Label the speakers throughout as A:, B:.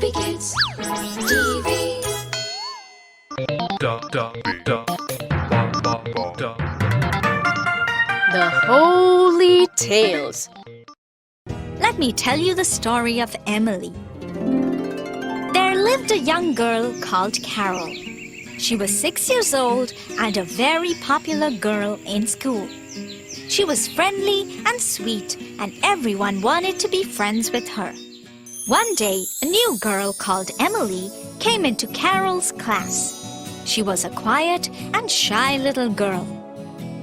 A: Happy Kids TV.
B: The Holy Tales. Let me tell you the story of Emily. There lived a young girl called Carol. She was 6 years old and a very popular girl in school. She was friendly and sweet, and everyone wanted to be friends with her. One day, a new girl called Emily came into Carol's class. She was a quiet and shy little girl.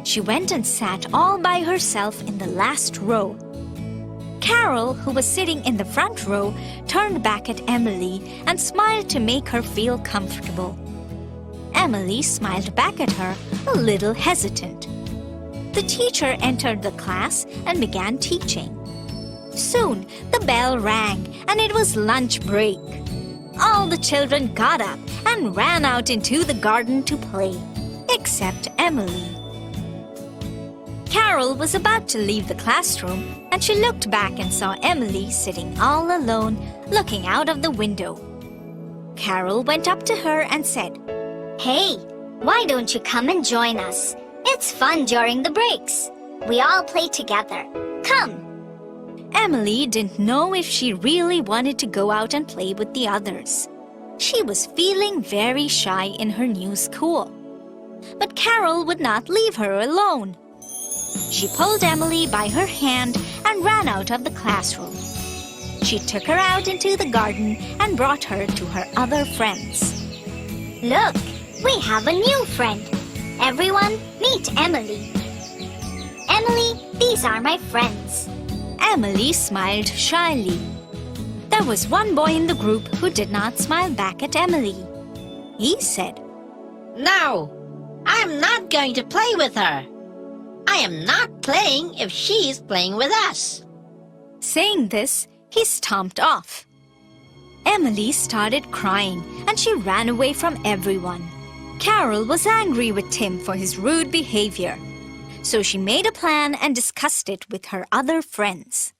B: She went and sat all by herself in the last row. Carol, who was sitting in the front row, turned back at Emily and smiled to make her feel comfortable. Emily smiled back at her, a little hesitant. The teacher entered the class and began teaching. Soon, the bell rang and it was lunch break. All the children got up and ran out into the garden to play, except Emily. Carol was about to leave the classroom and she looked back and saw Emily sitting all alone, looking out of the window. Carol went up to her and said,
C: "Hey, why don't you come and join us? It's fun during the breaks. We all play together. Come."
B: Emily didn't know if she really wanted to go out and play with the others. She was feeling very shy in her new school. But Carol would not leave her alone. She pulled Emily by her hand and ran out of the classroom. She took her out into the garden and brought her to her other friends.
C: Look, we have a new friend. Everyone, meet Emily. Emily, these are my friends.
B: Emily smiled shyly. There was one boy in the group who did not smile back at Emily. He said,
D: "No, I'm not going to play with her. I am not playing if she's playing with us."
B: Saying this, he stomped off. Emily started crying and she ran away from everyone. Carol was angry with Tim for his rude behavior. So she made a plan and discussed it with her other friends.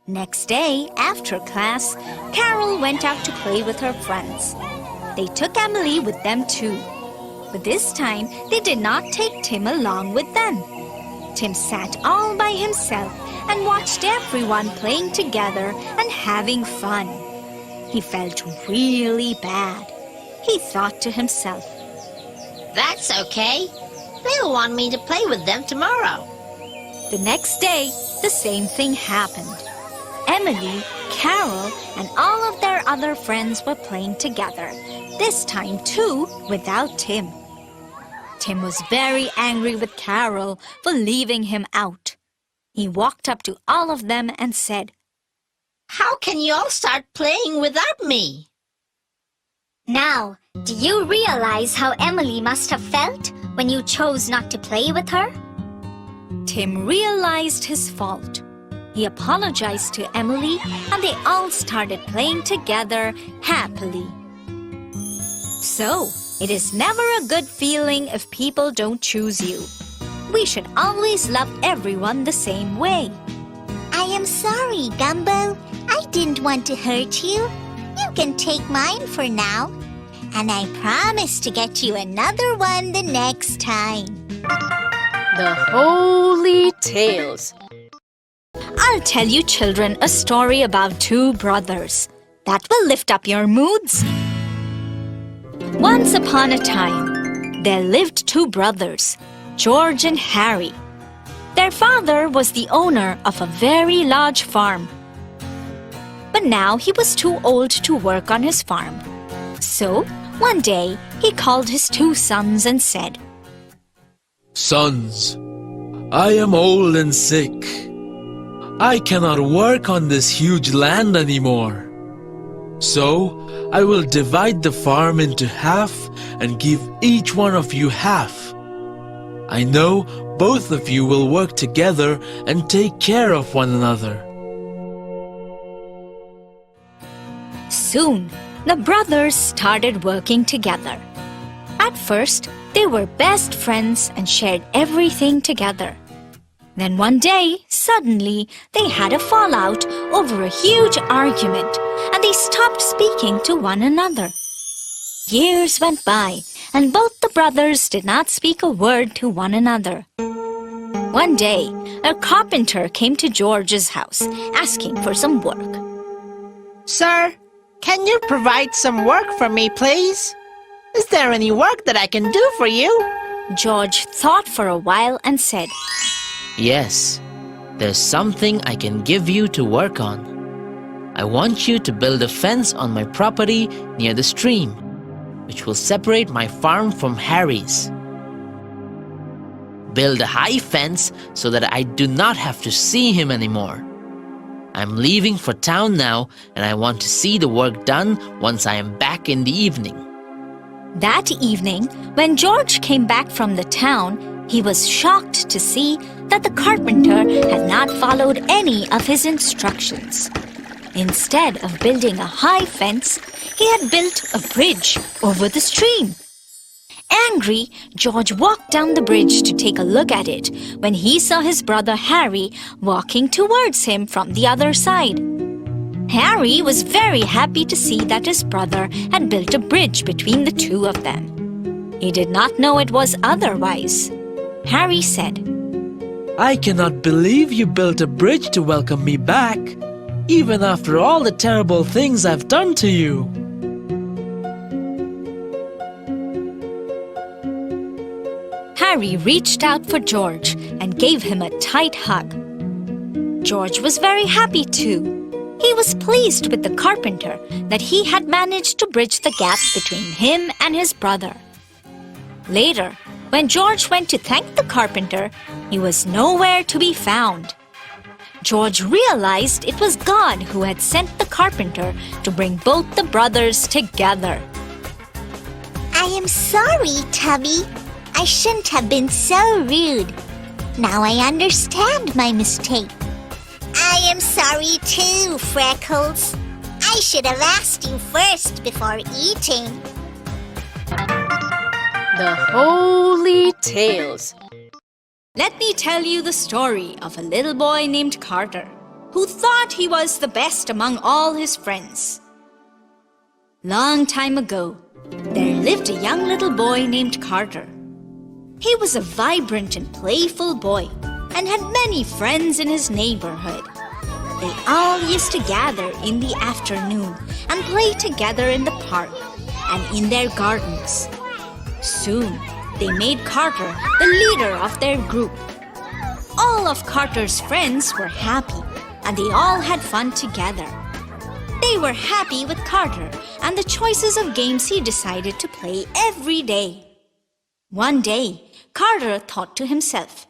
B: Next day, after class, Carol went out to play with her friends. They took Emily with them too. But this time, they did not take Tim along with them. Tim sat all by himself and watched everyone playing together and having fun. He felt really bad. He thought to himself,
D: "That's okay. They'll want me to play with them tomorrow."
B: The next day, the same thing happened. Emily, Carol, and all of their other friends were playing together, this time too without Tim. Tim was very angry with Carol for leaving him out. He walked up to all of them and said,
D: "How can you all start playing without me?"
C: Now, do you realize how Emily must have felt when you chose not to play with her?
B: Tim realized his fault. He apologized to Emily and they all started playing together happily. So, it is never a good feeling if people don't choose you. We should always love everyone the same way.
C: I am sorry, Gumbo. I didn't want to hurt you. You can take mine for now. And I promise to get you another one the next time.
B: The Holy Tales. I'll tell you children a story about two brothers. That will lift up your moods. Once upon a time, there lived two brothers, George and Harry. Their father was the owner of a very large farm. But now he was too old to work on his farm. So, one day, he called his two sons and said,
E: "Sons, I am old and sick. I cannot work on this huge land anymore. So, I will divide the farm into half and give each one of you half. I know both of you will work together and take care of one another."
B: Soon, the brothers started working together. At first, they were best friends and shared everything together. Then one day, suddenly, they had a fallout over a huge argument, and and they stopped speaking to one another. Years went by, and both the brothers did not speak a word to one another. One day, a carpenter came to George's house, asking for some work.
D: Sir, can you provide some work for me, please? Is there any work that I can do for you?
B: George thought for a while and said,
F: Yes, there's something I can give you to work on. I want you to build a fence on my property near the stream, which will separate my farm from Harry's. Build a high fence so that I do not have to see him anymore. I'm leaving for town now, and I want to see the work done once I am back in the evening.
B: That evening, when George came back from the town, he was shocked to see that the carpenter had not followed any of his instructions. Instead of building a high fence, he had built a bridge over the stream. Angry, George walked down the bridge to take a look at it when he saw his brother Harry walking towards him from the other side. Harry was very happy to see that his brother had built a bridge between the two of them. He did not know it was otherwise. Harry said,
E: I cannot believe you built a bridge to welcome me back, even after all the terrible things I've done to you.
B: Harry reached out for George and gave him a tight hug. George was very happy too. He was pleased with the carpenter that he had managed to bridge the gap between him and his brother. Later, when George went to thank the carpenter, he was nowhere to be found. George realized it was God who had sent the carpenter to bring both the brothers together.
C: I am sorry, Tubby. I shouldn't have been so rude. Now I understand my mistake. I am sorry too, Freckles. I should have asked you first before eating.
B: The Holy Tales. Let me tell you the story of a little boy named Carter, who thought he was the best among all his friends. Long time ago, there lived a young little boy named Carter. He was a vibrant and playful boy and had many friends in his neighborhood. They all used to gather in the afternoon and play together in the park and in their gardens. Soon, they made Carter the leader of their group. All of Carter's friends were happy and they all had fun together. They were happy with Carter and the choices of games he decided to play every day. One day, Carter thought to himself,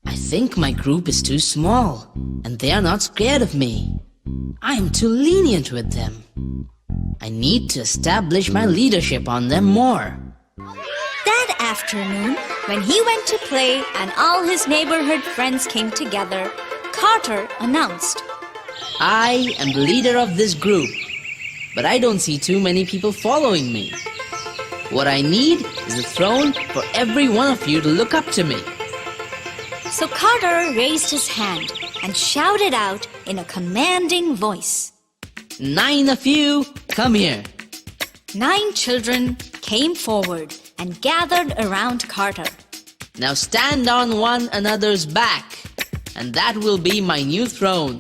F: I think my group is too small, and they are not scared of me. I am too lenient with them. I need to establish my leadership on them more.
B: That afternoon, when he went to play and all his neighborhood friends came together, Carter announced,
F: I am the leader of this group, but I don't see too many people following me. What I need is a throne for every one of you to look up to me.
B: So Carter raised his hand and shouted out in a commanding voice.
F: 9 of you, come here.
B: 9 children came forward and gathered around Carter.
F: Now stand on one another's back, and that will be my new throne.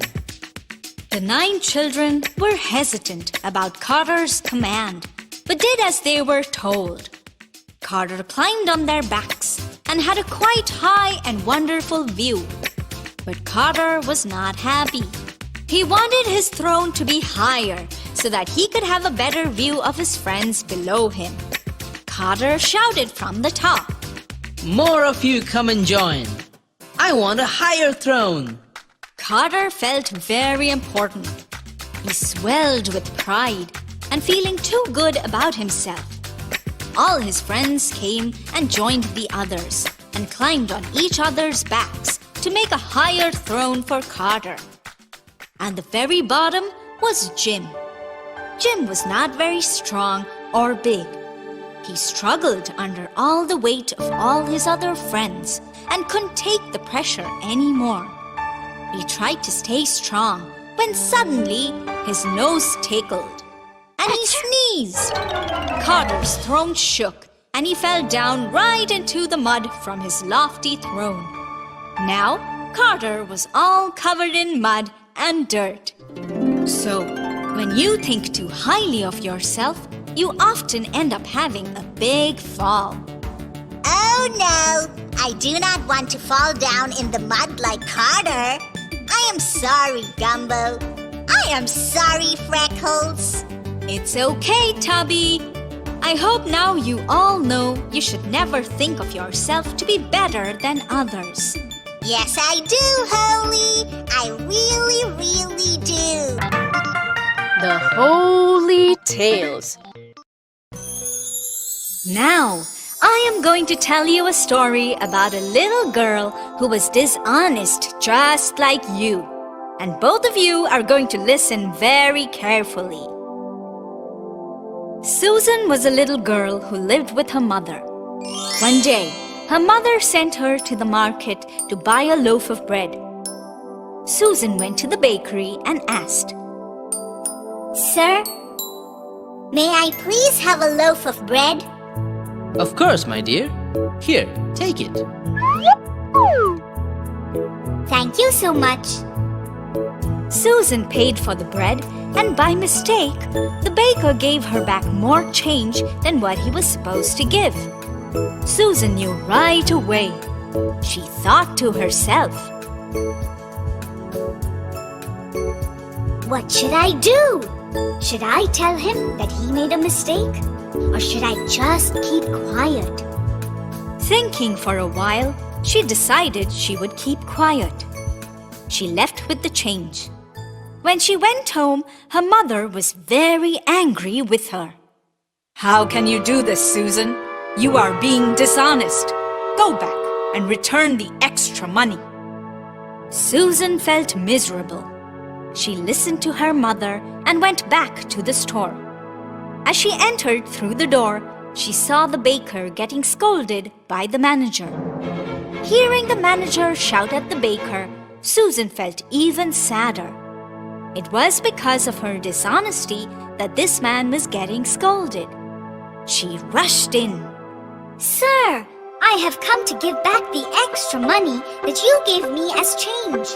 B: The 9 children were hesitant about Carter's command, but did as they were told. Carter climbed on their backs and had a quite high and wonderful view. But Carter was not happy. He wanted his throne to be higher so that he could have a better view of his friends below him. Carter shouted from the top,
F: More of you come and join. I want a higher throne.
B: Carter felt very important. He swelled with pride and feeling too good about himself. All his friends came and joined the others and climbed on each other's backs to make a higher throne for Carter. At the very bottom was Jim. Jim was not very strong or big. He struggled under all the weight of all his other friends and couldn't take the pressure anymore. He tried to stay strong when suddenly his nose tickled, and he sneezed. Carter's throne shook, and he fell down right into the mud from his lofty throne. Now, Carter was all covered in mud and dirt. So, when you think too highly of yourself, you often end up having a big fall.
C: Oh no! I do not want to fall down in the mud like Carter. I am sorry, Gumbo. I am sorry, Freckles.
B: It's okay, Tubby. I hope now you all know you should never think of yourself to be better than others.
C: Yes, I do, Holy. I really, really do.
B: The Holy Tales. Now, I am going to tell you a story about a little girl who was dishonest just like you. And both of you are going to listen very carefully. Susan was a little girl who lived with her mother. One day, her mother sent her to the market to buy a loaf of bread. Susan went to the bakery and asked,
C: Sir, may I please have a loaf of bread?
F: Of course, my dear. Here, take it.
C: Thank you so much.
B: Susan paid for the bread, and by mistake, the baker gave her back more change than what he was supposed to give. Susan knew right away. She thought to herself,
C: What should I do? Should I tell him that he made a mistake? Or should I just keep quiet?
B: Thinking for a while, she decided she would keep quiet. She left with the change. When she went home, her mother was very angry with her. How can you do this, Susan? You are being dishonest. Go back and return the extra money. Susan felt miserable. She listened to her mother and went back to the store. As she entered through the door, she saw the baker getting scolded by the manager. Hearing the manager shout at the baker, Susan felt even sadder. It was because of her dishonesty that this man was getting scolded. She rushed in.
C: Sir, I have come to give back the extra money that you gave me as change.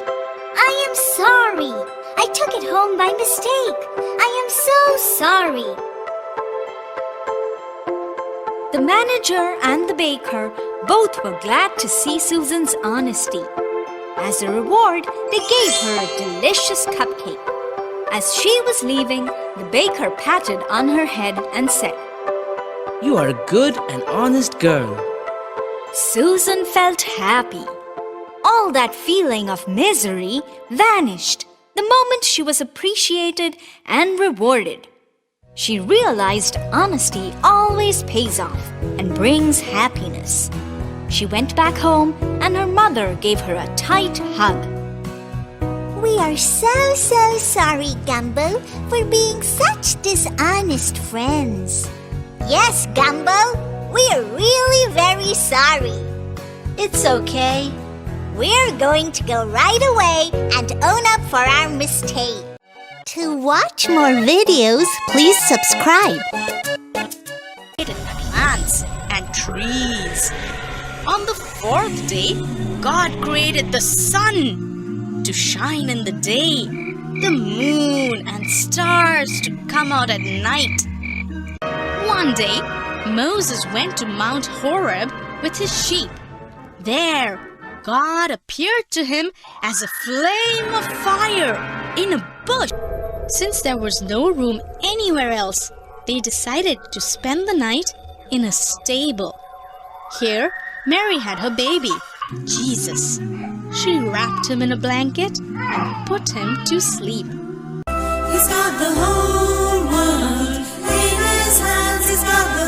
C: I am sorry. I took it home by mistake. I am so sorry.
B: The manager and the baker both were glad to see Susan's honesty. As a reward, they gave her a delicious cupcake. As she was leaving, the baker patted on her head and said,
F: You are a good and honest girl.
B: Susan felt happy. All that feeling of misery vanished the moment she was appreciated and rewarded. She realized honesty always pays off and brings happiness. She went back home and her mother gave her a tight hug.
C: We are so sorry, Gumbo, for being such dishonest friends. Yes, Gumbo, we are really very sorry.
D: It's okay.
C: We're going to go right away and own up for our mistake. To watch more videos, please subscribe.
G: Plants and trees. On the fourth day, God created the sun to shine in the day, the moon and stars to come out at night. One day, Moses went to Mount Horeb with his sheep. There, God appeared to him as a flame of fire in a bush. Since there was no room anywhere else, they decided to spend the night in a stable. Here, Mary had her baby, Jesus. She wrapped him in a blanket and put him to sleep.
A: He's got the whole world in his hands. He's got